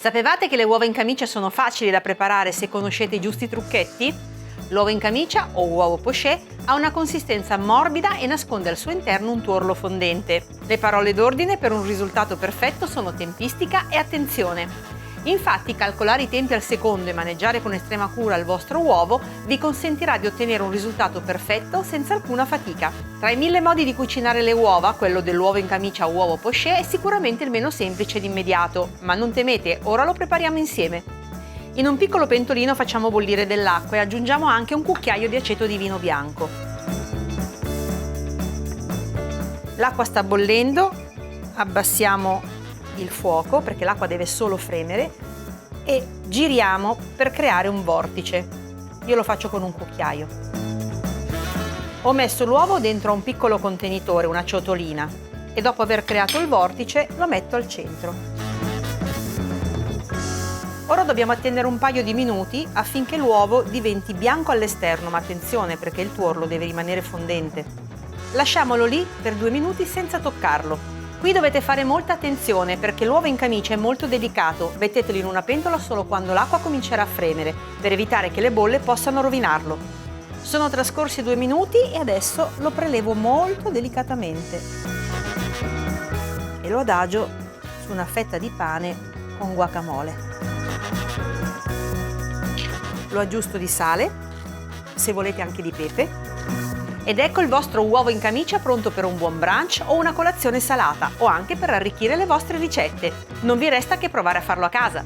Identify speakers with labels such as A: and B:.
A: Sapevate che le uova in camicia sono facili da preparare se conoscete i giusti trucchetti? L'uovo in camicia, o uovo poché, ha una consistenza morbida e nasconde al suo interno un tuorlo fondente. Le parole d'ordine per un risultato perfetto sono tempistica e attenzione. Infatti, calcolare i tempi al secondo e maneggiare con estrema cura il vostro uovo vi consentirà di ottenere un risultato perfetto senza alcuna fatica. Tra i 1000 modi di cucinare le uova, quello dell'uovo in camicia o uovo poché è sicuramente il meno semplice ed immediato, ma non temete, ora lo prepariamo insieme. In un piccolo pentolino facciamo bollire dell'acqua e aggiungiamo anche un cucchiaio di aceto di vino bianco. L'acqua sta bollendo, abbassiamo il fuoco perché l'acqua deve solo fremere e giriamo per creare un vortice. Io lo faccio con un cucchiaio. Ho messo l'uovo dentro a un piccolo contenitore, una ciotolina, e dopo aver creato il vortice lo metto al centro. Ora dobbiamo attendere un paio di minuti affinché l'uovo diventi bianco all'esterno, ma attenzione perché il tuorlo deve rimanere fondente. Lasciamolo lì per 2 minuti senza toccarlo. Qui dovete fare molta attenzione perché l'uovo in camicia è molto delicato, mettetelo in una pentola solo quando l'acqua comincerà a fremere, per evitare che le bolle possano rovinarlo. Sono trascorsi 2 minuti e adesso lo prelevo molto delicatamente e lo adagio su una fetta di pane con guacamole. Lo aggiusto di sale, se volete anche di pepe. Ed ecco il vostro uovo in camicia pronto per un buon brunch o una colazione salata o anche per arricchire le vostre ricette. Non vi resta che provare a farlo a casa.